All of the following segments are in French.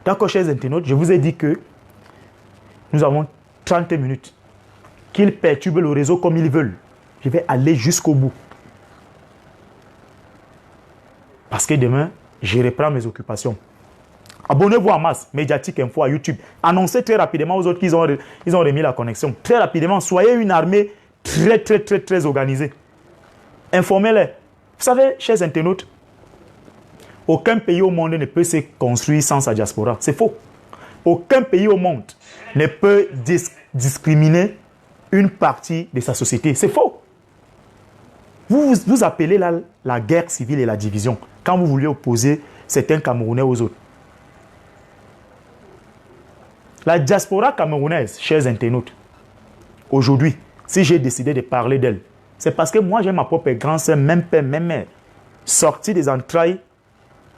D'accord, chers internautes, je vous ai dit que nous avons 30 minutes. Qu'ils perturbent le réseau comme ils veulent. Je vais aller jusqu'au bout. Parce que demain, je reprends mes occupations. Abonnez-vous en masse, Médiatique Info à YouTube. Annoncez très rapidement aux autres qu'ils ont remis la connexion. Très rapidement, soyez une armée très organisée. Informez-les. Vous savez, chers internautes, aucun pays au monde ne peut se construire sans sa diaspora. C'est faux. Aucun pays au monde ne peut discriminer une partie de sa société. C'est faux. Vous appelez la guerre civile et la division quand vous voulez opposer certains Camerounais aux autres. La diaspora camerounaise, chers internautes, aujourd'hui, si j'ai décidé de parler d'elle, c'est parce que moi j'ai ma propre grand-sœur, même père, même mère, sortie des entrailles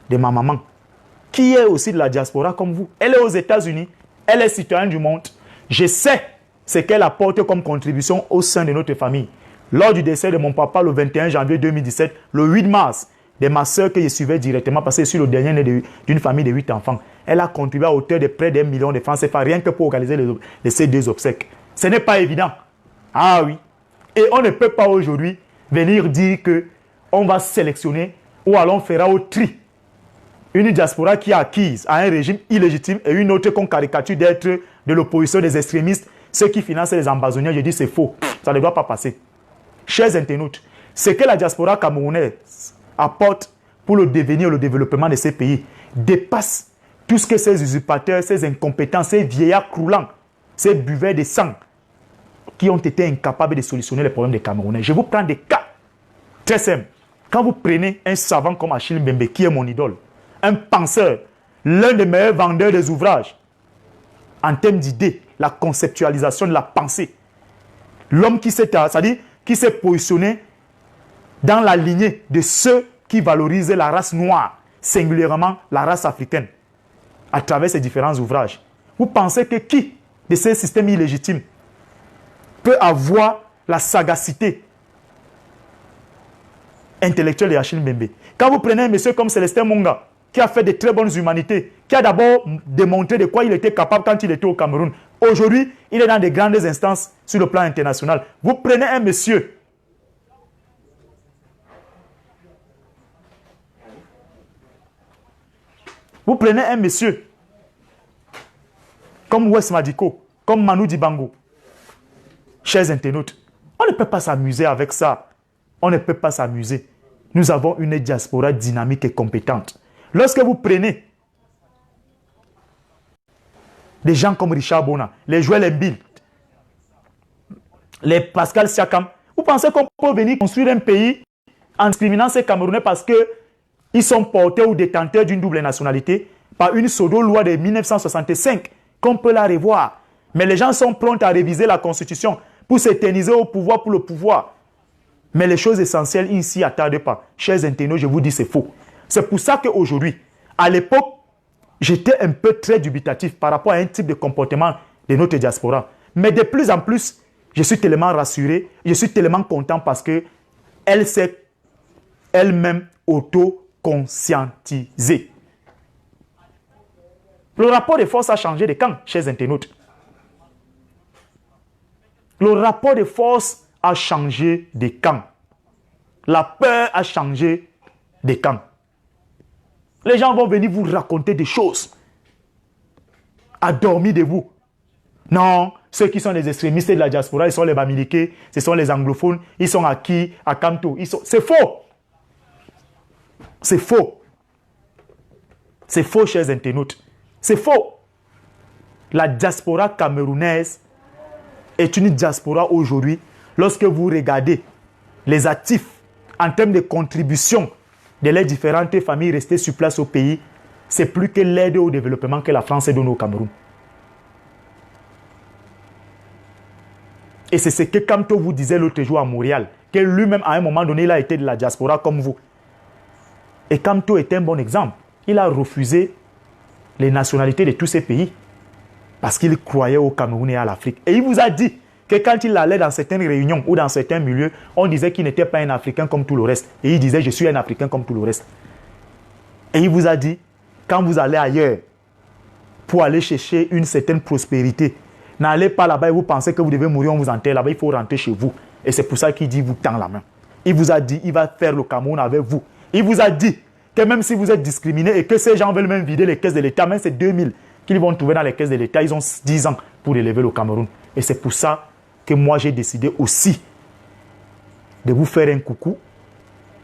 de ma maman, qui est aussi de la diaspora comme vous. Elle est aux États-Unis, elle est citoyenne du monde. Je sais ce qu'elle apporte comme contribution au sein de notre famille. Lors du décès de mon papa le 21 janvier 2017, le 8 mars, de ma soeur que je suivais directement, parce que je suis le dernier né d'une famille de 8 enfants, elle a contribué à hauteur de près d'1 million de francs CFA, rien que pour organiser ces deux obsèques. Ce n'est pas évident. Ah oui. Et on ne peut pas aujourd'hui venir dire qu'on va sélectionner ou alors on fera au tri une diaspora qui est acquise à un régime illégitime et une autre qu'on caricature d'être de l'opposition des extrémistes, ceux qui financent les ambazoniens. Je dis c'est faux. Ça ne doit pas passer. Chers internautes, ce que la diaspora camerounaise apporte pour le devenir, le développement de ces pays dépasse tout ce que ces usurpateurs, ces incompétents, ces vieillards croulants, ces buveurs de sang qui ont été incapables de solutionner les problèmes des Camerounais. Je vous prends des cas très simples. Quand vous prenez un savant comme Achille Mbembe, qui est mon idole, un penseur, l'un des meilleurs vendeurs des ouvrages, en termes d'idées, la conceptualisation de la pensée, l'homme qui s'est positionné dans la lignée de ceux qui valorisent la race noire, singulièrement la race africaine, à travers ces différents ouvrages. Vous pensez que qui de ces systèmes illégitimes peut avoir la sagacité intellectuelle de Achille Mbembe? Quand vous prenez un monsieur comme Célestin Monga, qui a fait de très bonnes humanités, qui a d'abord démontré de quoi il était capable quand il était au Cameroun. Aujourd'hui, il est dans de grandes instances sur le plan international. Vous prenez un monsieur comme Wes Madiko, comme Manu Dibango. Chers internautes, on ne peut pas s'amuser avec ça. On ne peut pas s'amuser. Nous avons une diaspora dynamique et compétente. Lorsque vous prenez des gens comme Richard Bona, les Joël Embiid, les Pascal Siakam, vous pensez qu'on peut venir construire un pays en discriminant ces Camerounais parce qu'ils sont porteurs ou détenteurs d'une double nationalité par une pseudo-loi de 1965 qu'on peut la revoir. Mais les gens sont prêts à réviser la Constitution pour s'éterniser au pouvoir pour le pouvoir. Mais les choses essentielles ici n'attardent pas. Chers internautes, je vous dis c'est faux. C'est pour ça qu'aujourd'hui, à l'époque, j'étais un peu très dubitatif par rapport à un type de comportement de notre diaspora. Mais de plus en plus, je suis tellement rassuré, je suis tellement content parce qu'elle s'est elle-même auto-conscientisée. Le rapport de force a changé de camp, chers internautes. Le rapport de force a changé de camp. La peur a changé de camp. Les gens vont venir vous raconter des choses. À dormir de vous. Non, ceux qui sont les extrémistes de la diaspora, ils sont les Bamileke, ce sont les anglophones, ils sont acquis à Kanto. C'est faux. C'est faux. C'est faux, chers internautes. C'est faux. La diaspora camerounaise est une diaspora aujourd'hui. Lorsque vous regardez les actifs en termes de contribution de les différentes familles restées sur place au pays, c'est plus que l'aide au développement que la France donne au Cameroun. Et c'est ce que Kamto vous disait l'autre jour à Montréal, que lui-même à un moment donné, il a été de la diaspora comme vous. Et Kamto est un bon exemple. Il a refusé les nationalités de tous ces pays parce qu'il croyait au Cameroun et à l'Afrique. Et il vous a dit que quand il allait dans certaines réunions ou dans certains milieux, on disait qu'il n'était pas un Africain comme tout le reste. Et il disait, je suis un Africain comme tout le reste. Et il vous a dit, quand vous allez ailleurs, pour aller chercher une certaine prospérité. N'allez pas là-bas et vous pensez que vous devez mourir, on vous enterre là-bas, il faut rentrer chez vous. Et c'est pour ça qu'il dit, vous tend la main. Il vous a dit, il va faire le Cameroun avec vous. Il vous a dit que même si vous êtes discriminé et que ces gens veulent même vider les caisses de l'État, même c'est 2000 qu'ils vont trouver dans les caisses de l'État, ils ont 10 ans pour élever le Cameroun. Et c'est pour ça que moi j'ai décidé aussi de vous faire un coucou,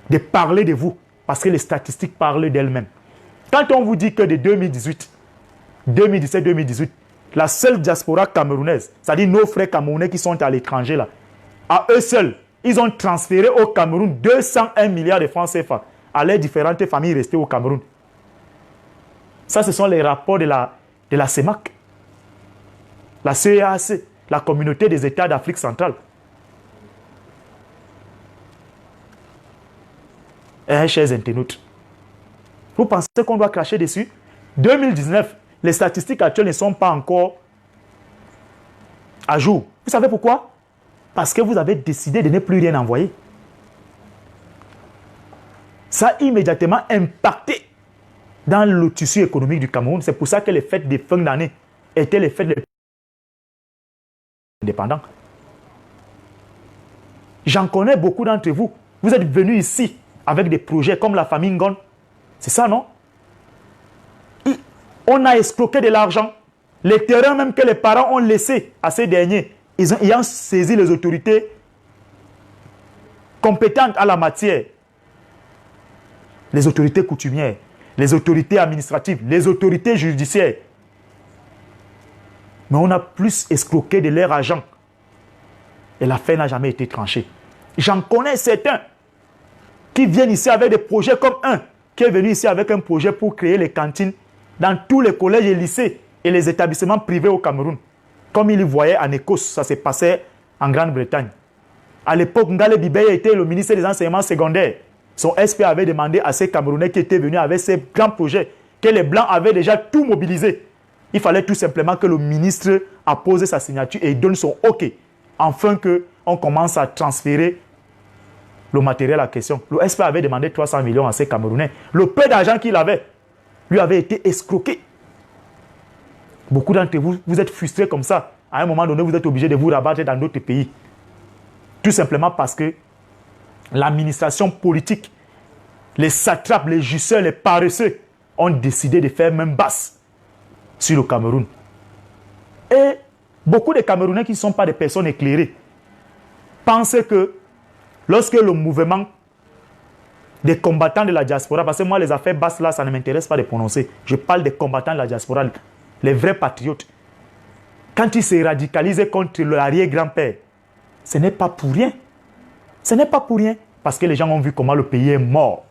de parler de vous, parce que les statistiques parlent d'elles-mêmes. Quand on vous dit que de 2018, 2017-2018, la seule diaspora camerounaise, c'est-à-dire nos frères camerounais qui sont à l'étranger là, à eux seuls, ils ont transféré au Cameroun 201 milliards de francs CFA à leurs différentes familles restées au Cameroun. Ça, ce sont les rapports de la CEMAC, la CEAC, la Communauté des États d'Afrique centrale. Chers internautes, vous pensez qu'on doit cracher dessus? 2019, les statistiques actuelles ne sont pas encore à jour. Vous savez pourquoi? Parce que vous avez décidé de ne plus rien envoyer. Ça a immédiatement impacté dans le tissu économique du Cameroun. C'est pour ça que les fêtes de fin d'année étaient les fêtes les plus indépendantes. J'en connais beaucoup d'entre vous. Vous êtes venus ici avec des projets comme la famille Ngon. C'est ça, non? On a escroqué de l'argent. Les terrains même que les parents ont laissés à ces derniers, ils ont saisi les autorités compétentes à la matière. Les autorités coutumières, les autorités administratives, les autorités judiciaires. Mais on a plus escroqué de leur argent. Et l'affaire n'a jamais été tranchée. J'en connais certains qui viennent ici avec des projets comme un, qui est venu ici avec un projet pour créer les cantines dans tous les collèges et lycées et les établissements privés au Cameroun. Comme il y voyait en Écosse, ça s'est passé en Grande-Bretagne. À l'époque, Ngale Bibeye était le ministre des enseignements secondaires. Son SP avait demandé à ces Camerounais qui étaient venus avec ces grands projets, que les Blancs avaient déjà tout mobilisé. Il fallait tout simplement que le ministre appose sa signature et donne son OK, afin qu'on commence à transférer le matériel en question. Le SP avait demandé 300 millions à ces Camerounais. Le peu d'argent qu'il avait, lui avait été escroqué. Beaucoup d'entre vous, vous êtes frustrés comme ça. À un moment donné, vous êtes obligés de vous rabattre dans d'autres pays. Tout simplement parce que l'administration politique, les satrapes, les justeurs, les paresseux ont décidé de faire même basse sur le Cameroun. Et beaucoup de Camerounais qui ne sont pas des personnes éclairées pensent que lorsque le mouvement des combattants de la diaspora, parce que moi les affaires basses là, ça ne m'intéresse pas de prononcer, je parle des combattants de la diaspora, les vrais patriotes, quand ils se radicalisent contre l'arrière-grand-père, ce n'est pas pour rien. Ce n'est pas pour rien, parce que les gens ont vu comment le pays est mort.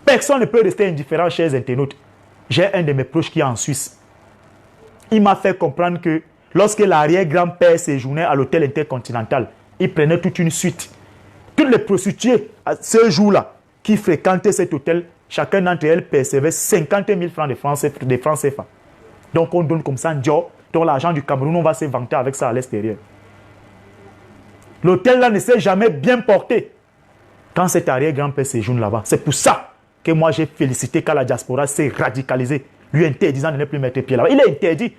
Personne ne peut rester indifférent, chers internautes. J'ai un de mes proches qui est en Suisse. Il m'a fait comprendre que lorsque l'arrière-grand-père séjournait à l'hôtel intercontinental, il prenait toute une suite. Toutes les prostituées, à ce jour-là, qui fréquentaient cet hôtel, chacun d'entre elles percevait 50 000 francs de francs CFA. Donc on donne comme ça un job, donc l'argent du Cameroun, on va se vanter avec ça à l'extérieur. L'hôtel là ne s'est jamais bien porté quand cet arrière-grand-père séjourne là-bas. C'est pour ça que moi j'ai félicité quand la diaspora s'est radicalisée, lui interdisant de ne plus mettre pied là-bas. Il est interdit.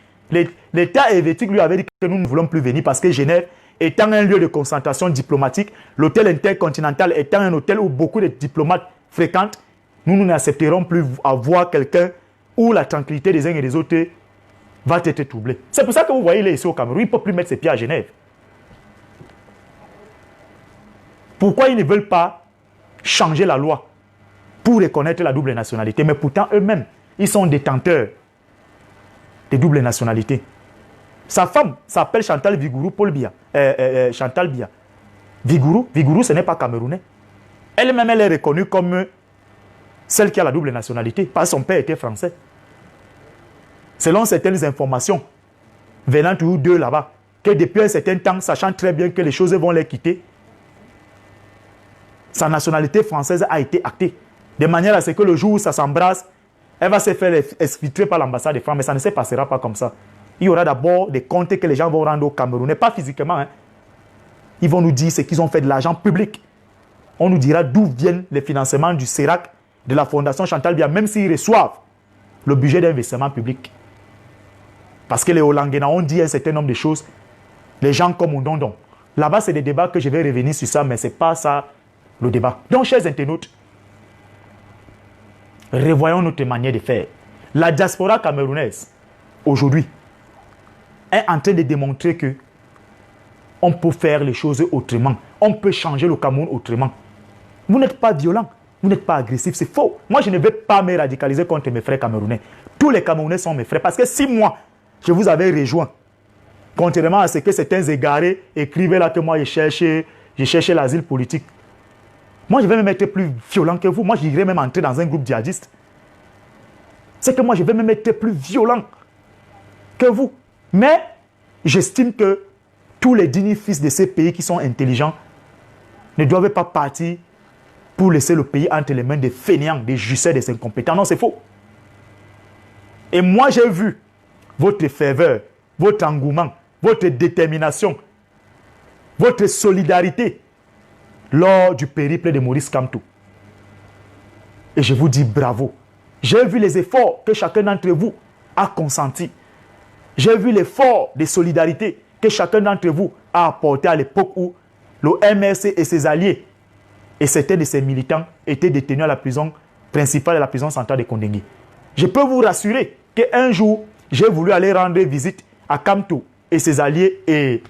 L'État helvétique lui avait dit que nous ne voulons plus venir parce que Genève, étant un lieu de concentration diplomatique, l'hôtel intercontinental étant un hôtel où beaucoup de diplomates fréquentent, nous n'accepterons plus à voir quelqu'un où la tranquillité des uns et des autres va être troublée. C'est pour ça que vous voyez, il est ici au Cameroun, il ne peut plus mettre ses pieds à Genève. Pourquoi ils ne veulent pas changer la loi pour reconnaître la double nationalité? Mais pourtant, eux-mêmes, ils sont détenteurs de double nationalité. Sa femme s'appelle Chantal Vigourou Paul Biya. Chantal Biya. Vigourou, ce n'est pas camerounais. Elle-même, elle est reconnue comme celle qui a la double nationalité, parce que son père était français. Selon certaines informations venant toujours d'eux là-bas, que depuis un certain temps, sachant très bien que les choses vont les quitter, sa nationalité française a été actée. De manière à ce que le jour où ça s'embrasse, elle va se faire exfiltrer par l'ambassade de France, mais ça ne se passera pas comme ça. Il y aura d'abord des comptes que les gens vont rendre au Camerounais, pas physiquement. Hein. Ils vont nous dire ce qu'ils ont fait de l'argent public. On nous dira d'où viennent les financements du CERAC, de la Fondation Chantal Biya, même s'ils reçoivent le budget d'investissement public. Parce que les Hollandais ont dit un certain nombre de choses. Les gens comme Ondondon. Là-bas, c'est des débats que je vais revenir sur ça, mais ce n'est pas ça le débat. Donc, chers internautes, revoyons notre manière de faire. La diaspora camerounaise, aujourd'hui, est en train de démontrer que on peut faire les choses autrement. On peut changer le Cameroun autrement. Vous n'êtes pas violent, vous n'êtes pas agressif, c'est faux. Moi, je ne vais pas me radicaliser contre mes frères camerounais. Tous les Camerounais sont mes frères. Parce que si moi, je vous avais rejoint, contrairement à ce que certains égarés écrivaient là que moi, je cherchais l'asile politique. Moi, je vais même être plus violent que vous. Moi, j'irais même entrer dans un groupe djihadiste. C'est que moi, je vais même être plus violent que vous. Mais j'estime que tous les dignes fils de ces pays qui sont intelligents ne doivent pas partir pour laisser le pays entre les mains des fainéants, des jusseurs, des incompétents. Non, c'est faux. Et moi, j'ai vu votre ferveur, votre engouement, votre détermination, votre solidarité lors du périple de Maurice Kamto. Et je vous dis bravo. J'ai vu les efforts que chacun d'entre vous a consenti. J'ai vu l'effort de solidarité que chacun d'entre vous a apporté à l'époque où le MRC et ses alliés et certains de ses militants étaient détenus à la prison principale et la prison centrale de Kondengui. Je peux vous rassurer qu'un jour, j'ai voulu aller rendre visite à Kamto et ses alliés et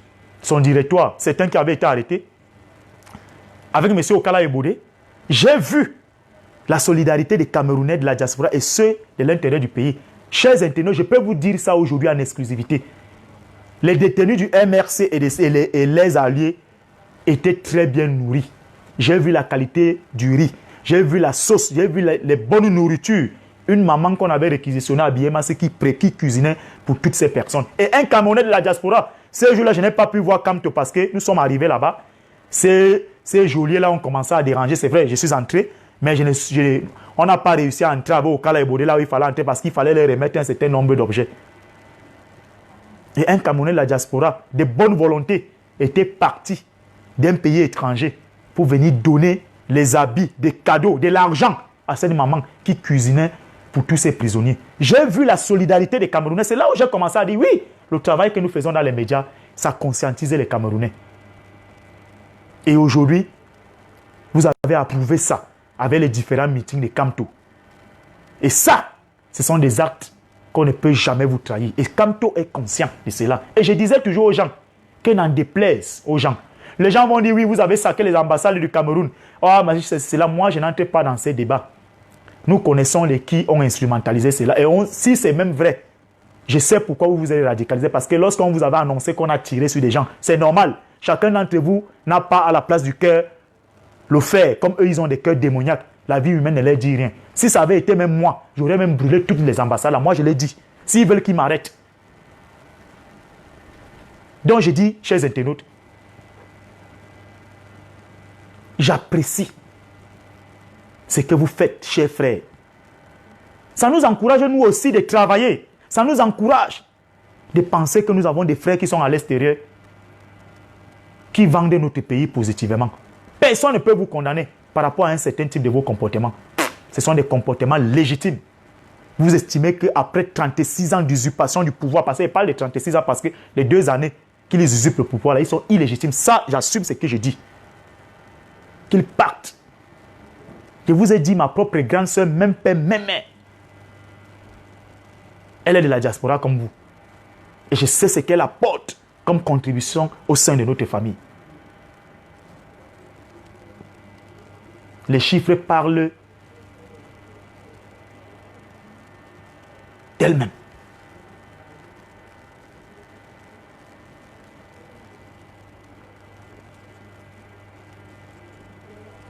son directoire, certains qui avaient été arrêtés, avec M. Okala Eboude. J'ai vu la solidarité des Camerounais de la diaspora et ceux de l'intérieur du pays. Chers internautes, je peux vous dire ça aujourd'hui en exclusivité. Les détenus du MRC et les alliés étaient très bien nourris. J'ai vu la qualité du riz, j'ai vu la sauce, j'ai vu les bonnes nourritures. Une maman qu'on avait réquisitionnée à Biéma, qui cuisinait pour toutes ces personnes. Et un Camerounais de la diaspora, ce jour-là, je n'ai pas pu voir Kamto parce que nous sommes arrivés là-bas. Ces geôliers-là ont commencé à déranger. C'est vrai, je suis entré, mais on n'a pas réussi à entrer au Okala Eboude là où il fallait entrer parce qu'il fallait leur remettre un certain nombre d'objets. Et un Camerounais de la diaspora, de bonne volonté, était parti d'un pays étranger pour venir donner les habits, des cadeaux, de l'argent à cette maman qui cuisinait pour tous ces prisonniers. J'ai vu la solidarité des Camerounais. C'est là où j'ai commencé à dire oui, le travail que nous faisons dans les médias, ça conscientisait les Camerounais. Et aujourd'hui, vous avez approuvé ça avec les différents meetings de Kamto. Et ça, ce sont des actes qu'on ne peut jamais vous trahir. Et Kamto est conscient de cela. Et je disais toujours aux gens, que n'en déplaise aux gens. Les gens vont dire, oui, vous avez saqué les ambassades du Cameroun. Oh, mais c'est là, moi, je n'entre pas dans ces débats. Nous connaissons les qui ont instrumentalisé cela. Et si c'est même vrai, je sais pourquoi vous vous êtes radicalisé. Parce que lorsqu'on vous avait annoncé qu'on a tiré sur des gens, c'est normal. Chacun d'entre vous n'a pas à la place du cœur le faire. Comme eux, ils ont des cœurs démoniaques. La vie humaine ne leur dit rien. Si ça avait été même moi, j'aurais même brûlé toutes les ambassades. Là, moi, je l'ai dit. S'ils veulent qu'ils m'arrêtent. Donc, je dis, chers internautes, j'apprécie ce que vous faites, chers frères. Ça nous encourage, nous aussi, de travailler. Ça nous encourage de penser que nous avons des frères qui sont à l'extérieur, qui vendent notre pays positivement. Personne ne peut vous condamner par rapport à un certain type de vos comportements. Ce sont des comportements légitimes. Vous estimez qu'après 36 ans d'usurpation du pouvoir, parce qu'il parle de 36 ans parce que les 2 années qu'ils usurpent le pouvoir, là, ils sont illégitimes. Ça, j'assume ce que je dis. Qu'ils partent. Je vous ai dit, ma propre grande sœur, même père, même mère, elle est de la diaspora comme vous. Et je sais ce qu'elle apporte comme contribution au sein de notre famille. Les chiffres parlent d'elles-mêmes.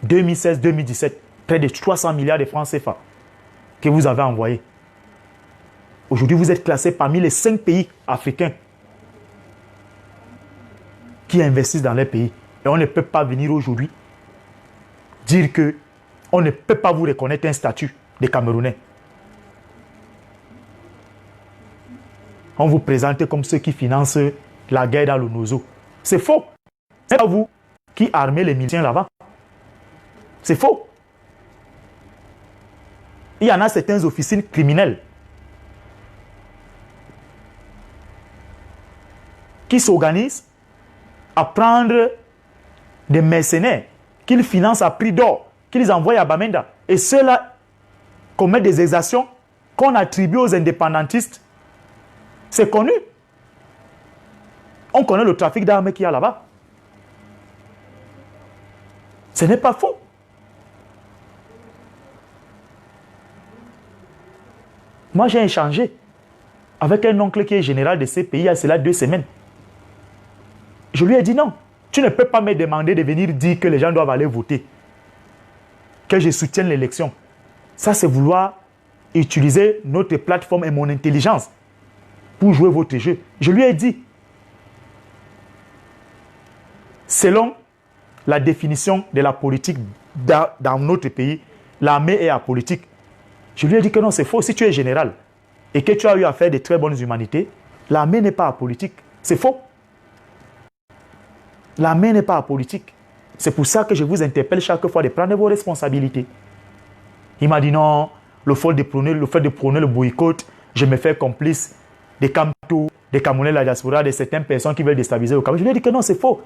« 2016-2017, près de 300 milliards de francs CFA que vous avez envoyés. Aujourd'hui, vous êtes classé parmi les 5 pays africains qui investissent dans les pays. Et on ne peut pas venir aujourd'hui dire que on ne peut pas vous reconnaître un statut de Camerounais. On vous présente comme ceux qui financent la guerre dans le Nozo. C'est faux. C'est pas vous qui armez les miliciens là-bas. C'est faux. Il y en a certaines officines criminelles qui s'organisent à prendre des mercenaires qu'ils financent à prix d'or, qu'ils envoient à Bamenda. Et ceux-là commettent des exactions qu'on attribue aux indépendantistes. C'est connu. On connaît le trafic d'armes qu'il y a là-bas. Ce n'est pas faux. Moi, j'ai échangé avec un oncle qui est général de ces pays il y a cela 2 semaines. Je lui ai dit non, tu ne peux pas me demander de venir dire que les gens doivent aller voter, que je soutienne l'élection. Ça, c'est vouloir utiliser notre plateforme et mon intelligence pour jouer votre jeu. Je lui ai dit, selon la définition de la politique dans notre pays, l'armée est apolitique. Je lui ai dit que non, c'est faux. Si tu es général et que tu as eu à faire de très bonnes humanités, l'armée n'est pas apolitique. C'est faux. L'armée n'est pas apolitique. C'est pour ça que je vous interpelle chaque fois de prendre vos responsabilités. Il m'a dit non, le fait de prôner le boycott, je me fais complice des Kamtou, des Camerounais de la diaspora, de certaines personnes qui veulent déstabiliser le Cameroun. Je lui ai dit que non, c'est faux.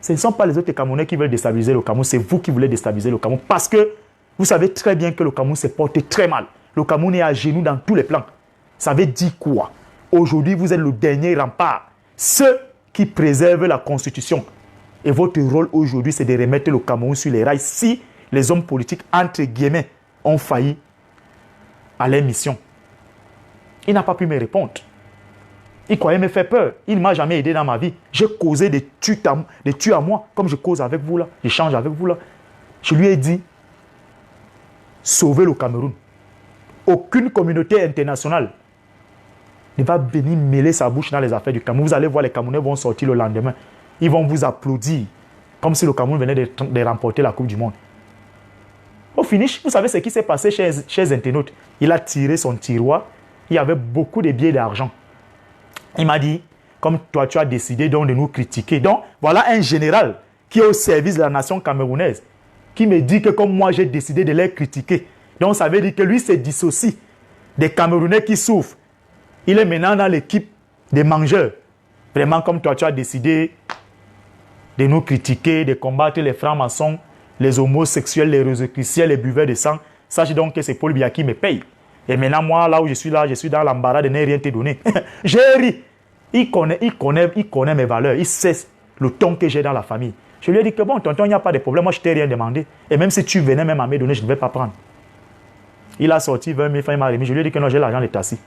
Ce ne sont pas les autres Camerounais qui veulent déstabiliser le Cameroun, c'est vous qui voulez déstabiliser le Cameroun. Parce que vous savez très bien que le Cameroun s'est porté très mal. Le Cameroun est à genoux dans tous les plans. Ça veut dire quoi? Aujourd'hui, vous êtes le dernier rempart. Ceux qui préservent la Constitution. Et votre rôle aujourd'hui, c'est de remettre le Cameroun sur les rails si les hommes politiques, entre guillemets, ont failli à leur mission. Il n'a pas pu me répondre. Il croyait me faire peur. Il ne m'a jamais aidé dans ma vie. J'ai causé des tues à moi, comme je cause avec vous là, j'échange avec vous là. Je lui ai dit, sauvez le Cameroun. Aucune communauté internationale ne va venir mêler sa bouche dans les affaires du Cameroun. Vous allez voir, les Camerounais vont sortir le lendemain. Ils vont vous applaudir, comme si le Cameroun venait de remporter la Coupe du Monde. Au finish, vous savez ce qui s'est passé chez internautes. Il a tiré son tiroir. Il y avait beaucoup de billets d'argent. Il m'a dit, comme toi, tu as décidé donc de nous critiquer. Donc, voilà un général qui est au service de la nation camerounaise, qui me dit que comme moi, j'ai décidé de les critiquer. Donc, ça veut dire que lui se dissocie des Camerounais qui souffrent. Il est maintenant dans l'équipe des mangeurs. Vraiment, comme toi, tu as décidé de nous critiquer, de combattre les francs-maçons, les homosexuels, les rosicruciels, les buveurs de sang. Sache donc que c'est Paul Biya qui me paye. Et maintenant, moi, là où je suis dans l'embarras de ne rien te donner. J'ai ri. Il connaît mes valeurs. Il sait le ton que j'ai dans la famille. Je lui ai dit que bon, tonton, il n'y a pas de problème. Moi, je ne t'ai rien demandé. Et même si tu venais même à me donner, je ne vais pas prendre. Il a sorti 20 000 francs, il m'a remis. Je lui ai dit que non, j'ai l'argent de Tassi.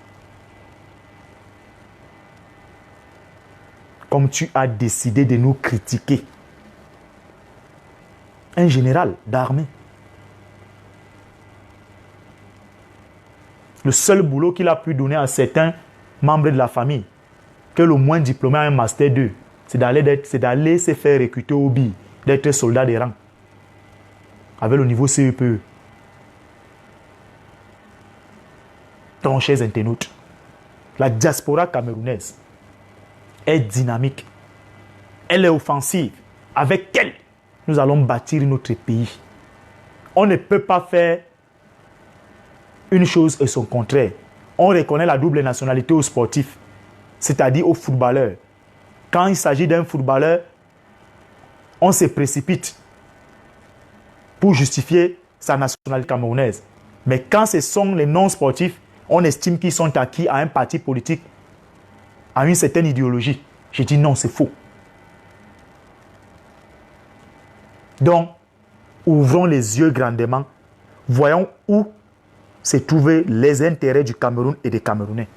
Comme tu as décidé de nous critiquer. Un général d'armée. Le seul boulot qu'il a pu donner à certains membres de la famille, que le moins diplômé a un master 2, c'est d'aller se faire recruter au BI, d'être soldat des rangs, avec le niveau CEPE. Donc, chers internautes, la diaspora camerounaise est dynamique, elle est offensive. Avec elle, nous allons bâtir notre pays. On ne peut pas faire une chose et son contraire. On reconnaît la double nationalité aux sportifs, c'est-à-dire aux footballeurs. Quand il s'agit d'un footballeur, on se précipite pour justifier sa nationalité camerounaise. Mais quand ce sont les non-sportifs, on estime qu'ils sont acquis à un parti politique, à une certaine idéologie. Je dis non, c'est faux. Donc, ouvrons les yeux grandement, voyons où se trouvent les intérêts du Cameroun et des Camerounais.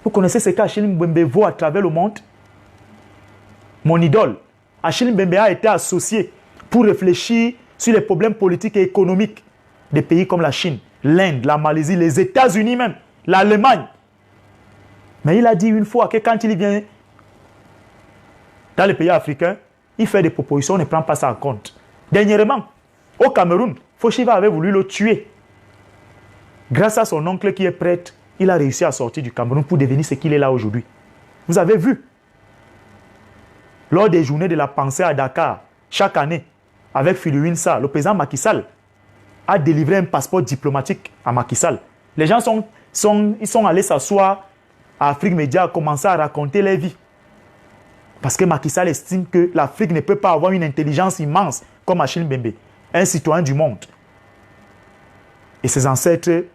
Vous connaissez ce qu'Achille Mbembe vaut à travers le monde? Mon idole, Achille Mbembe a été associé pour réfléchir sur les problèmes politiques et économiques des pays comme la Chine, l'Inde, la Malaisie, les États-Unis même, l'Allemagne. Mais il a dit une fois que quand il vient dans les pays africains, il fait des propositions, on ne prend pas ça en compte. Dernièrement, au Cameroun, Foshiva avait voulu le tuer. Grâce à son oncle qui est prêtre, il a réussi à sortir du Cameroun pour devenir ce qu'il est là aujourd'hui. Vous avez vu, lors des journées de la pensée à Dakar, chaque année, avec Philou Insa, le président Macky Sall a délivré un passeport diplomatique à Macky Sall. Les gens sont allés s'asseoir Afrique Média a commencé à raconter les vies. Parce que Macky Sall estime que l'Afrique ne peut pas avoir une intelligence immense comme Achille Mbembe, un citoyen du monde. Et ses ancêtres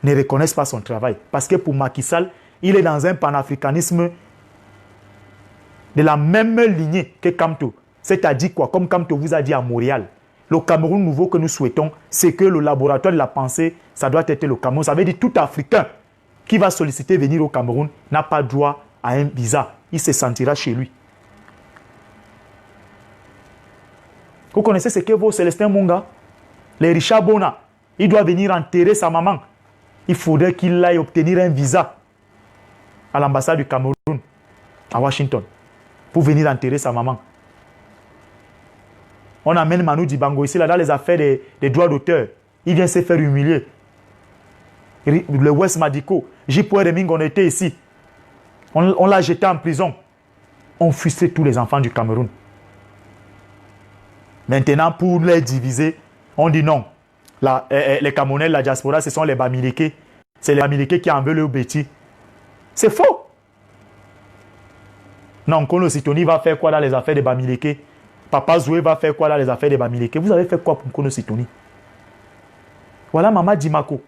ne reconnaissent pas son travail. Parce que pour Macky Sall, il est dans un panafricanisme de la même lignée que Kamto. C'est-à-dire quoi? Comme Kamto vous a dit à Montréal, le Cameroun nouveau que nous souhaitons, c'est que le laboratoire de la pensée, ça doit être le Cameroun. Ça veut dire tout Africain qui va solliciter venir au Cameroun n'a pas droit à un visa. Il se sentira chez lui. Vous connaissez ce que vaut Célestin Munga? Les Richard Bona, il doit venir enterrer sa maman. Il faudrait qu'il aille obtenir un visa à l'ambassade du Cameroun, à Washington, pour venir enterrer sa maman. On amène Manu Dibango ici, là, dans les affaires des droits d'auteur. Il vient se faire humilier. Le West Madiko, J.P. Reming, on était ici. On l'a jeté en prison. On frustrait tous les enfants du Cameroun. Maintenant, pour les diviser, on dit non. Les Camerounais, la diaspora, ce sont les Bamileke. C'est les Bamileke qui en veulent le bêtis. C'est faux. Non, Kono Sitoni va faire quoi dans les affaires des Bamileke? Papa Zoué va faire quoi dans les affaires des Bamileke? Vous avez fait quoi pour Kono Sitoni? Voilà Maman Dimako.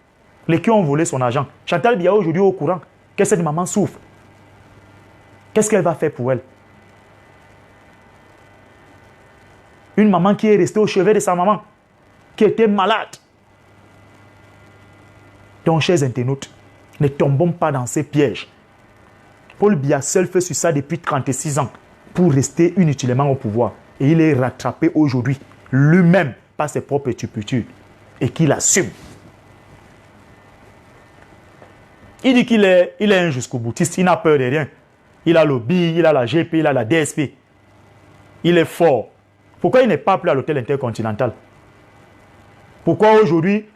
Les qui ont volé son argent. Chantal Biya aujourd'hui au courant que cette maman souffre. Qu'est-ce qu'elle va faire pour elle? Une maman qui est restée au chevet de sa maman, qui était malade. Donc, chers internautes, ne tombons pas dans ces pièges. Paul Biya seul fait sur ça depuis 36 ans pour rester inutilement au pouvoir. Et il est rattrapé aujourd'hui, lui-même, par ses propres turpitudes. Et qu'il assume. Il dit qu'il est un jusqu'au boutiste, il n'a peur de rien. Il a le BI, il a la GP, il a la DSP. Il est fort. Pourquoi il n'est pas appelé à l'hôtel intercontinental? Pourquoi aujourd'hui,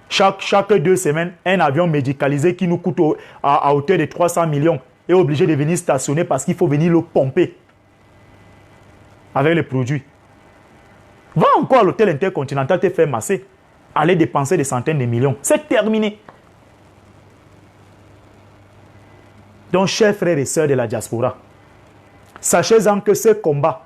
chaque 2 semaines, un avion médicalisé qui nous coûte à hauteur de 300 millions est obligé de venir stationner parce qu'il faut venir le pomper avec les produits? Va encore à l'hôtel intercontinental te faire masser, aller dépenser des centaines de millions. C'est terminé. Donc, chers frères et sœurs de la diaspora, sachez-en que ce combat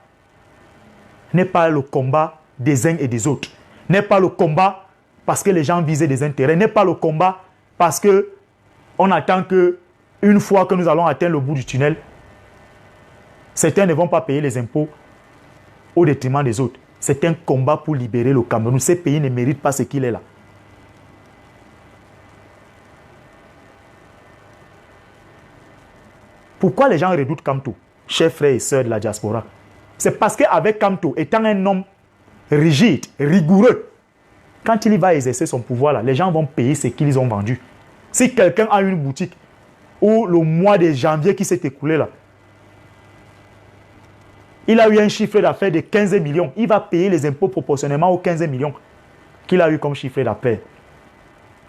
n'est pas le combat des uns et des autres. N'est pas le combat parce que les gens visaient des intérêts. N'est pas le combat parce qu'on attend que, une fois que nous allons atteindre le bout du tunnel, certains ne vont pas payer les impôts au détriment des autres. C'est un combat pour libérer le Cameroun. Ces pays ne méritent pas ce qu'il est là. Pourquoi les gens redoutent Kamto, chers frères et sœurs de la diaspora? C'est parce qu'avec Kamto, étant un homme rigide, rigoureux, quand il va exercer son pouvoir, là, les gens vont payer ce qu'ils ont vendu. Si quelqu'un a une boutique où le mois de janvier qui s'est écoulé, là, il a eu un chiffre d'affaires de 15 millions, il va payer les impôts proportionnellement aux 15 millions qu'il a eu comme chiffre d'affaires.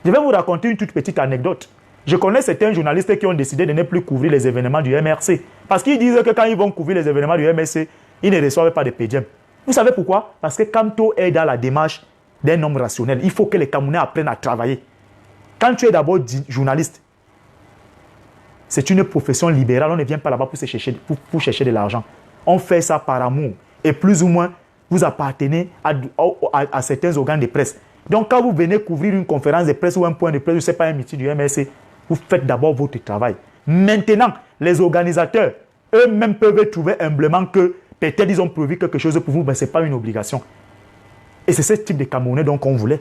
Je vais vous raconter une toute petite anecdote. Je connais certains journalistes qui ont décidé de ne plus couvrir les événements du MRC. Parce qu'ils disent que quand ils vont couvrir les événements du MRC, ils ne reçoivent pas de PDM. Vous savez pourquoi? Parce que Kamto est dans la démarche d'un homme rationnel. Il faut que les Camerounais apprennent à travailler. Quand tu es d'abord journaliste, c'est une profession libérale. On ne vient pas là-bas pour chercher de l'argent. On fait ça par amour. Et plus ou moins, vous appartenez à certains organes de presse. Donc, quand vous venez couvrir une conférence de presse ou un point de presse, je ne sais pas, un meeting du MRC, vous faites d'abord votre travail. Maintenant, les organisateurs, eux-mêmes peuvent trouver humblement que peut-être ils ont prévu quelque chose pour vous, mais ce n'est pas une obligation. Et c'est ce type de Camerounais donc qu'on voulait.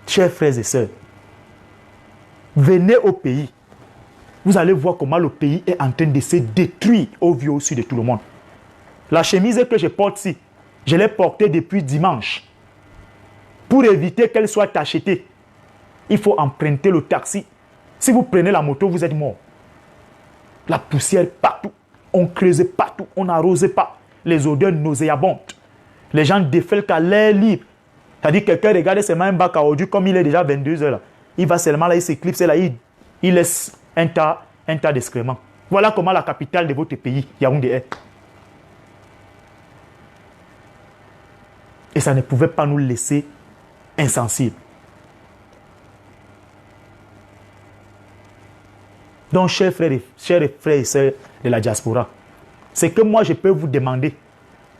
Chers frères et sœurs, venez au pays. Vous allez voir comment le pays est en train de se détruire au vu aussi de tout le monde. La chemise que je porte ici, je l'ai portée depuis dimanche. Pour éviter qu'elle soit tachetée, il faut emprunter le taxi. Si vous prenez la moto, vous êtes mort. La poussière partout. On creusait partout. On n'arrosait pas. Les odeurs nauséabondes. Les gens défèlent qu'à l'air libre. C'est-à-dire que quelqu'un regarde seulement un bac à ordures comme il est déjà 22 heures. Là. Il va seulement là, il s'éclipse là, il laisse un tas d'excréments. Voilà comment la capitale de votre pays, Yaoundé, est. Et ça ne pouvait pas nous laisser insensibles. Donc, chers frères et sœurs de la diaspora, ce que moi je peux vous demander,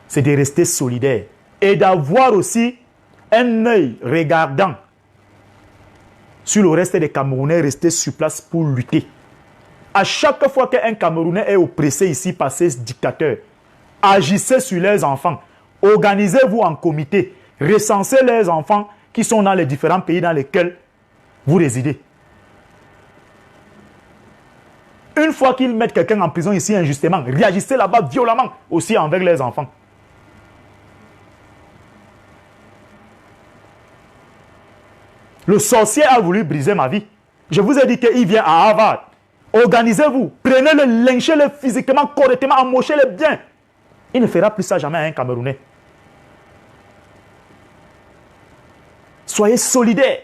c'est de rester solidaires et d'avoir aussi un œil regardant sur le reste des Camerounais restés sur place pour lutter. À chaque fois qu'un Camerounais est oppressé ici par ces dictateurs, agissez sur leurs enfants, organisez-vous en comité, recensez leurs enfants qui sont dans les différents pays dans lesquels vous résidez. Une fois qu'ils mettent quelqu'un en prison ici injustement, réagissez là-bas violemment aussi envers leurs enfants. Le sorcier a voulu briser ma vie. Je vous ai dit qu'il vient à Harvard. Organisez-vous, prenez-le, lynchez-le physiquement, correctement, amonchez-le bien. Il ne fera plus ça jamais à un Camerounais. Soyez solidaires.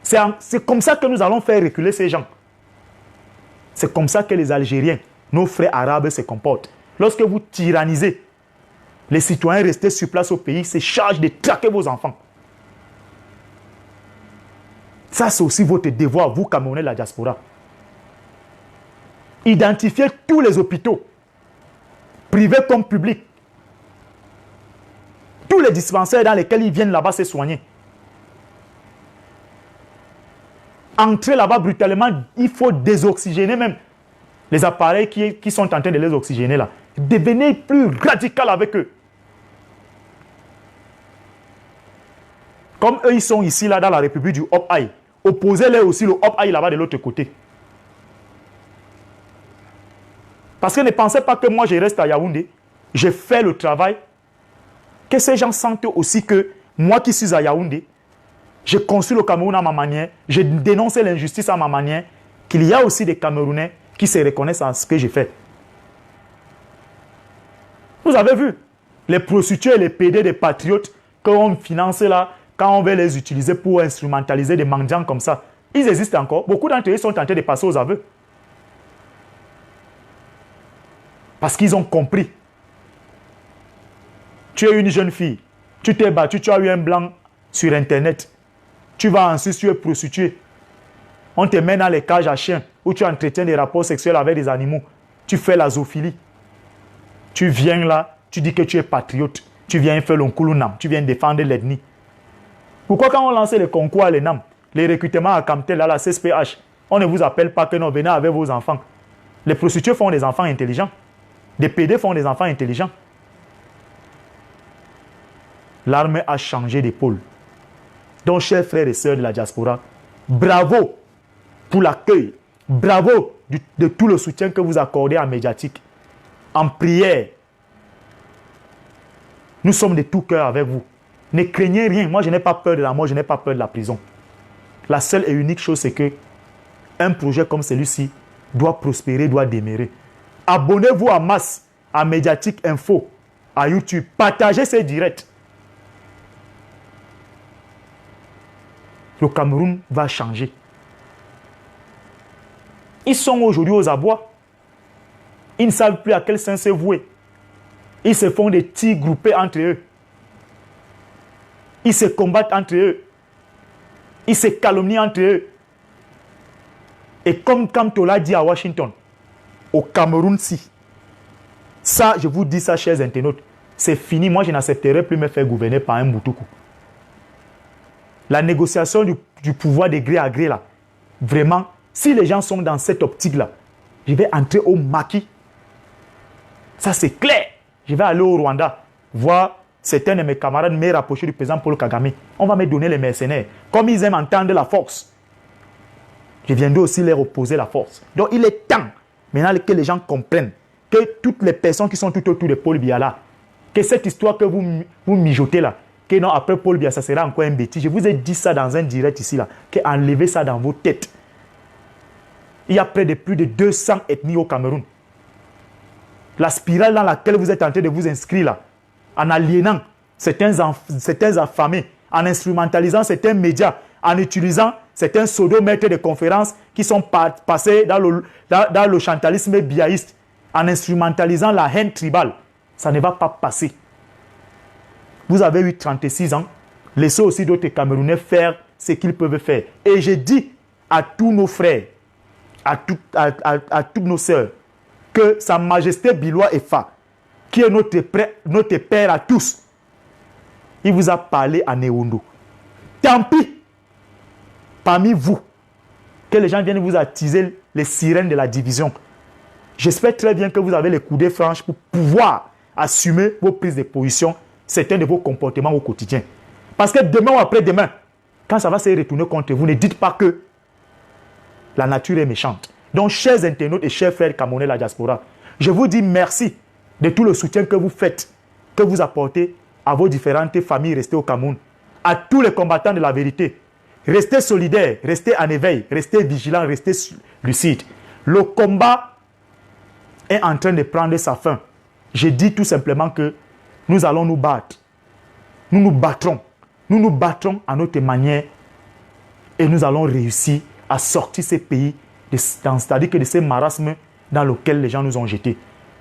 C'est comme ça que nous allons faire reculer ces gens. C'est comme ça que les Algériens, nos frères arabes, se comportent. Lorsque vous tyrannisez, les citoyens restés sur place au pays se chargent de traquer vos enfants. Ça, c'est aussi votre devoir, vous, Camerounais de la diaspora. Identifiez tous les hôpitaux, privés comme publics, tous les dispensaires dans lesquels ils viennent là-bas se soigner. Entrez là-bas brutalement, il faut désoxygéner même les appareils qui sont en train de les oxygéner là. Devenez plus radical avec eux. Comme eux, ils sont ici là dans la République du Hop-Aï. Opposez-les aussi le Hop-Aï là-bas de l'autre côté. Parce que ne pensez pas que moi je reste à Yaoundé, je fais le travail, que ces gens sentent aussi que moi qui suis à Yaoundé, je construis le Cameroun à ma manière, je dénonce l'injustice à ma manière, qu'il y a aussi des Camerounais qui se reconnaissent en ce que j'ai fait. Vous avez vu, les prostituées et les PD des patriotes qu'on finance là, quand on veut les utiliser pour instrumentaliser des mendiants comme ça, ils existent encore. Beaucoup d'entre eux sont tentés de passer aux aveux. Parce qu'ils ont compris. Tu es une jeune fille, tu t'es battu, tu as eu un blanc sur Internet. Tu vas ensuite, tu es prostituée. On te met dans les cages à chiens où tu entretiens des rapports sexuels avec des animaux. Tu fais la zoophilie. Tu viens là, tu dis que tu es patriote. Tu viens faire l'onkulunam, tu viens défendre l'ethnie. Pourquoi quand on lançait les concours à l'ENAM, les recrutements à Camtel, à la CSPH, on ne vous appelle pas que non, venez avec vos enfants. Les prostituées font des enfants intelligents. Des PD font des enfants intelligents. L'armée a changé d'épaule. Donc, chers frères et sœurs de la diaspora, bravo pour l'accueil. Bravo de tout le soutien que vous accordez à Médiatique. En prière. Nous sommes de tout cœur avec vous. Ne craignez rien. Moi, je n'ai pas peur de la mort, je n'ai pas peur de la prison. La seule et unique chose, c'est que un projet comme celui-ci doit prospérer, doit demeurer. Abonnez-vous en masse à Médiatique Info, à YouTube. Partagez ces directs. Le Cameroun va changer. Ils sont aujourd'hui aux abois. Ils ne savent plus à quel sens se vouer. Ils se font des tirs groupés entre eux. Ils se combattent entre eux. Ils se calomnient entre eux. Et comme Kamtola dit à Washington, au Cameroun-ci, ça, je vous dis ça, chers internautes, c'est fini. Moi, je n'accepterai plus me faire gouverner par un Moutoukou. La négociation du pouvoir de gré à gré, là, vraiment, si les gens sont dans cette optique-là, je vais entrer au maquis. Ça, c'est clair. Je vais aller au Rwanda, voir certains de mes camarades me rapprocher du président Paul Kagame. On va me donner les mercenaires. Comme ils aiment entendre la force, je viendrai aussi leur opposer la force. Donc, il est temps, maintenant, que les gens comprennent que toutes les personnes qui sont tout autour de Paul Biya là, que cette histoire que vous mijotez là, que non, après Paul Biya, ça sera encore un bêtise. Je vous ai dit ça dans un direct ici, là, que enlevez ça dans vos têtes. Il y a près de plus de 200 ethnies au Cameroun. La spirale dans laquelle vous êtes en train de vous inscrire là, en aliénant certains affamés, en instrumentalisant certains médias, en utilisant certains pseudo-maîtres de conférences qui sont passés dans le chantalisme biaïste, en instrumentalisant la haine tribale, ça ne va pas passer. Vous avez eu 36 ans. Laissez aussi d'autres Camerounais faire ce qu'ils peuvent faire. Et je dis à tous nos frères, à toutes nos sœurs, que Sa Majesté Biloua Efa, qui est notre père à tous, il vous a parlé à Néondo. Tant pis, parmi vous, que les gens viennent vous attiser les sirènes de la division. J'espère très bien que vous avez les coudées franches pour pouvoir assumer vos prises de position, certains de vos comportements au quotidien. Parce que demain ou après-demain, quand ça va se retourner contre vous, ne dites pas que la nature est méchante. Donc, chers internautes et chers frères camerounais de la diaspora, je vous dis merci de tout le soutien que vous faites, que vous apportez à vos différentes familles restées au Cameroun, à tous les combattants de la vérité. Restez solidaires, restez en éveil, restez vigilants, restez lucides. Le combat est en train de prendre sa fin. Je dis tout simplement que nous allons nous battre. Nous nous battrons. Nous nous battrons à notre manière et nous allons réussir à sortir ces pays, c'est-à-dire que de ces marasmes dans lesquels les gens nous ont jetés.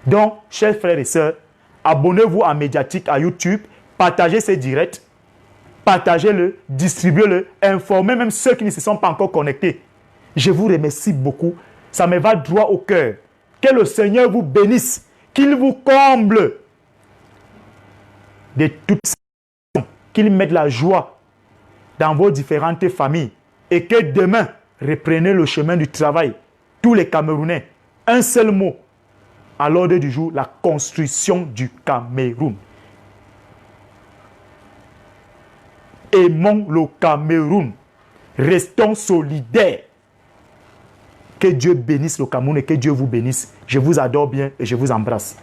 Donc, chers frères et sœurs, abonnez-vous à Médiatique, à YouTube, partagez ces directs, partagez-le, distribuez-le, informez même ceux qui ne se sont pas encore connectés. Je vous remercie beaucoup. Ça me va droit au cœur. Que le Seigneur vous bénisse, qu'il vous comble de toutes ces, qu'il mette la joie dans vos différentes familles et que demain, reprenez le chemin du travail. Tous les Camerounais, un seul mot à l'ordre du jour, la construction du Cameroun. Aimons le Cameroun. Restons solidaires. Que Dieu bénisse le Cameroun et que Dieu vous bénisse. Je vous adore bien et je vous embrasse.